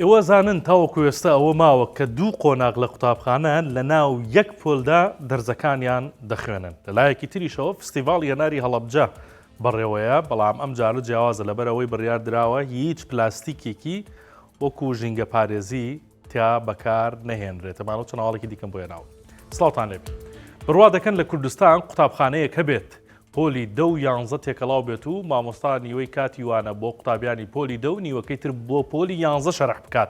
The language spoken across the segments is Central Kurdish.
ئێوە زانن تاوەکو ئێستا ئەوە ماوە کە دوو قۆناغ لە قوتابخانەیان لە ناو یەک پۆلدا دەرزەکانیان دەخوێنن. لەلایەکی تریشەوە فستیڤاڵ هێناری هەڵەبجە بەڕێوەیە، بەڵام ئەم جارە جیاوازە لەبەرەوەی بڕیار دراوە هیچ پلاستیکێکی وەکو ژینگە پارێزی تا بەکار نەهێنرێت. ئەمانە چەناوەڵێکی دیکەم بۆ هێناوە. سڵاوتان لێبێت. بڕوا دەکەن لە کوردستان قوتابخانەیەک هەبێت پۆلی 10 و 11 تێکەڵاو بێت و مامۆستا نیوەی کاتی وانە بۆ قوتابیانی پۆلی 10 و نیوەکەی تر بۆ پۆلی 11 شەرح بکات.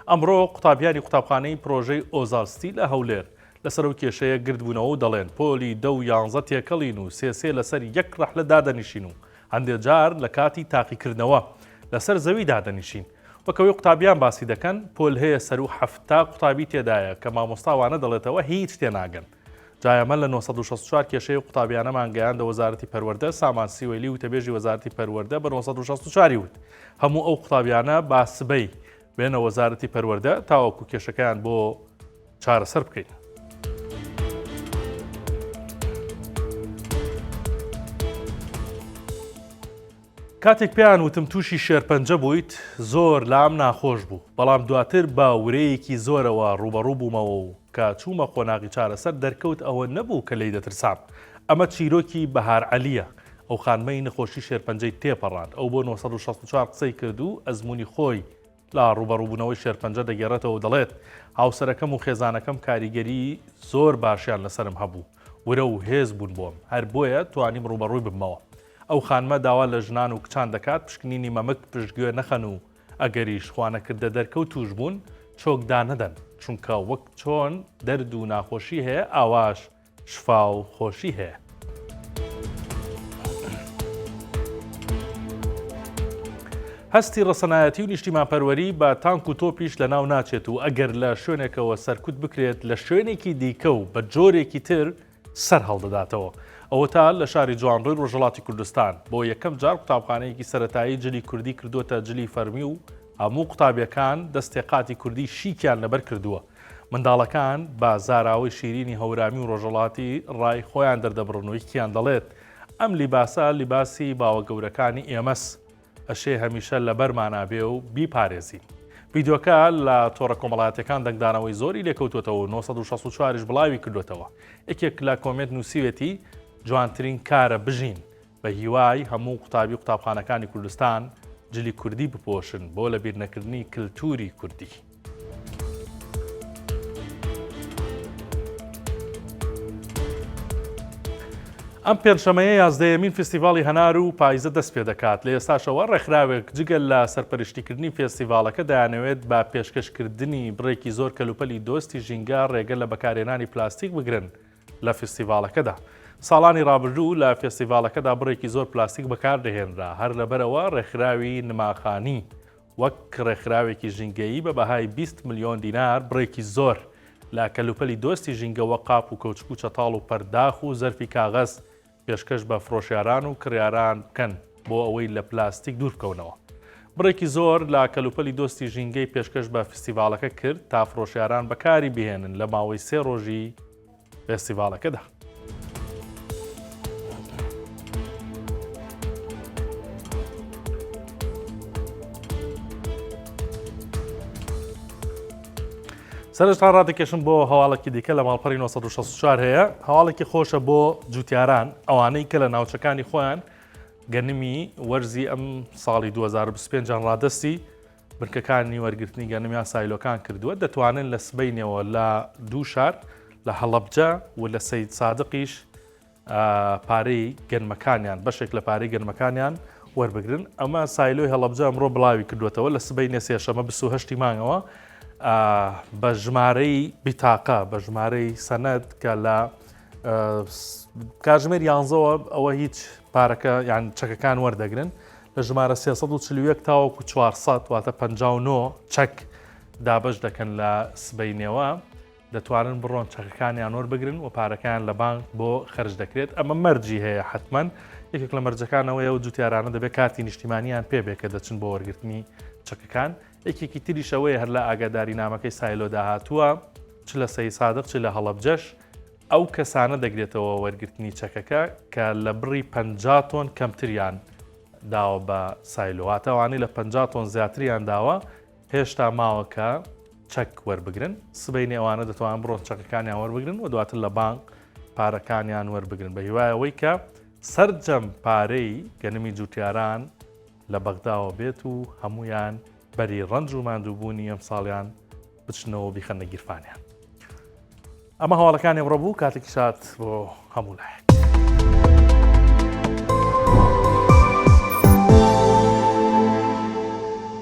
ئەمڕۆ قوتابیانی قوتابخانەی پرۆژەی ئۆزارستی لە هەولێر لەسەر و کێشەیە گردبوونەوە و دەڵێن پۆلی 10 و 11 تێکەڵین و سێ لەسەر یەک ڕەحلە دادەنیشین و هەندێک جار لە کاتی تاقیکردنەوە لەسەر زەوی دادەنیشین. وەکەوەی قوتابیان باسی دەکەن پۆل هەیە سەر و 70 قوتابی تێدایە کە مامۆستاوانە دەڵێتەوە هیچ تێناگەن. جایەمە لە 964 کێشەی قوتابیانەمان گەیاندە وەزارەتی پەروەردە سامانسی وەیلی و تەبێژی وەزارەتی پەروەردە بە 964 وت. هەموو ئەو قوتابیانە با سبەی بێنە وەزارەتی پەروەردە تاوەکو کێشەکەیان بۆ چارەسەر بکەین. کاتێک پێیان وتم تووشی شێرپەنجە بوویت زۆر لام ناخۆش بوو، بەڵام دواتر باورەیەکی زۆرەوە ڕوبەڕوو بوومەوە و کە چوومە قۆناغی چارەسەر دەرکەوت ئەوە نەبوو کە لی دەترسام. ئەمە چیرۆکی بەهار عەلیە، ئەو خانمەی نەخۆشی شێرپەنجەی تێپەڕاند. ئەو بۆ 964 قسەی کرد و ئەزمموی خۆی لا ڕوبەڕووبوونەوەی شێرپەنجە دەگێڕێتەوە و دەڵێت هاوسەرەکەم و خێزانەکەم کاریگەری زۆر باشیان لەسرم هەبوو، ورە و هێز بوون بۆم، هەر بۆیە توانیم ڕوبەڕووی بمەوە. ئەو خانمە داوا لە ژنان و کچان دەکات پشکنینی مەمک پشتگوێ نەخەن و ئەگەریش خوانەکردە دەرکەوت توش بوون چۆکدا نەدەن، چونکە وەک چۆن دەرد و ناخۆشی هەیە ئاواش شفا و خۆشی هەیە. هەستی ڕەسەنایەتی و نیشتیمانپەروەری بە تانک و تۆپیش لە ناو ناچێت و ئەگەر لە شوێنێکەوە سەرکوت بکرێت لە شوێنێکی دیکە و بە جۆرێکی تر سەر هەڵدەداتەوە. ئەوە تا لە شاری جوانڕووی ڕۆژهەڵاتی کوردستان بۆ یەکەم جار قوتابخانەیەکی سەرەتایی جلی کوردی کردوتە جلی فەرمی و هەموو قوتابیەکان دەستێقاتی کوردی شیکیان لەبەر کردووە. منداڵەکان بە زاراوەی شیرینی هەورامی و ڕۆژهەڵاتی ڕای خۆیان دەردەبڕن و یەکیان دەڵێت ئەم لیباسە لیباسی باوە گەورەکانی ئێمەس، ئەشێ هەمیشە لەبەرمانابێ و بیپارێزین. ڤیدۆکە لە تۆڕە کۆمەڵایەتەکان دەنگدانەوەی زۆری لێکەوتوێتەوە 964 بڵاوی کردوێتەوە. یەکێک لە کۆمنت نووسیوێتی جوانترین کارە بژین بە هیوای هەموو قوتابی قوتابخانەکانی کوردستان جلی کوردی بپۆشن بۆ لە بیرنەکردنی کللتوری کوردی. ئەم پێنجشەمەیە 11یەمین فستیڤاڵی هەنار و پایزە دەست پێ دەکات. لە ئێستاشەوە ڕێکخراوێک جگەل لە سەرپەرشتیکردنی فێستیڤاڵەکە دەیانەوێت بە پێشکەشکردنی بڕێکی زۆر کەلوپەلی دۆستی ژینگە ڕێگە لە بەکارهێنانی پلاستیک بگرن لە فستیڤاڵەکەدا. ساڵانی ڕابردوو لە فێستیڤاڵەکەدا بڕێکی زۆر پلاستیک بەکاردەهێنرا، هەر لەبەرەوە ڕێکخراوی نماخانی وەک ڕێکخراوێکی ژینگەیی بە بەهای 20 ملیۆن دینار بڕێکی زۆر لە کەلوپەلی دۆستی ژینگەوە قاپ و کەوچک و چەتاڵ و پەرداخ و زەرفی کاغەز پێشکەش بە فرۆشیاران و کڕیاران بکەن بۆ ئەوەی لە پلاستیک دوور بکەونەوە. بڕێکی زۆر لە کەلوپەلی دۆستی ژینگەی پێشکەش بە فستیڤاڵەکە کرد تا فرۆشیاران بەکاری بهێنن لە ماوەی 3 ڕۆژی فێستیڤاڵەکەدا. سەرنجتا ڕادەکێشم بۆ هەواڵێکی دیکە لە ماڵپەڕی 964 هەیە. هەواڵێکی خۆشە بۆ جوتیاران ئەوانەی کە لە ناوچەکانی خۆیان گەنمی وەرزی ئەم ساڵی 2025 ڕادەستی بنکەکانی وەرگرتنی گەنمیان سایلۆکان کردووە. دەتوانن لە سبەینەوە لە دوو شار لە هەڵەبجە و لە سەید سادقیش پارەی گەنمەکانیان بەشێک لە پارەی گەنمەکانیان وەربگرن. ئەمە سایلۆی هەڵەبجە ئەمڕۆ بڵاوی کردوێتەوە لە سبەینە سێشەمە 28 مانگەوە بە ژمارەی بیتاقە بە ژمارەی سەنەد کە لە کاتژمێر 11ەوە ئەوە هیچ پارەکە یان چەکەکان وەردەگرن لە ژمارە 341 تاوەکو 400 واتە 59 چەک دابش دەکەن لە سبەینەوە دەتوانن بڕۆن چەکەکانیان وەربگرن و پارەکان لە بانک بۆ خەرج دەکرێت. ئەمە مەرجی هەیە حتمەن یەکێک لە مەرجەکانەوەی و جوتیارانە دەبێت کاتی نیشتیمانیان پێبێت کە دەچن بۆ وەرگرتنی چەکەکان. یەکێکی تریشەوەی هەر لە ئاگاداری نامەکەی سایلۆدا هاتووە چ لە سەید سادق چ لە هەڵەبجەش ئەو کەسانە دەگرێتەوە وەرگرتنی چەکەکە کە لە بڕی 50 تۆن کەمتریان داوە بە سایلۆ، واتەوانەی لە 50 تۆن زیاتریان داوە هێشتا ماوەکە چەک وەربگرن سبەینی ئەوانە دەتوان بڕۆ چەکەکانیان وەربگرن و دواتر لە بانک پارەکانیان وەربگرن بە هیوایەوەی کە سەرجەم پارەی گەنمی جوتیاران لە بەغداوە بێت و هەمویان بەری ڕەنج و ماندووبوونی ئەم ساڵیان بچنەوە بیخەنە گیرفانیان. ئەمە هەواڵەکانی ئەمڕۆ بوو کاتێکی شات بۆ هەموو لایەک.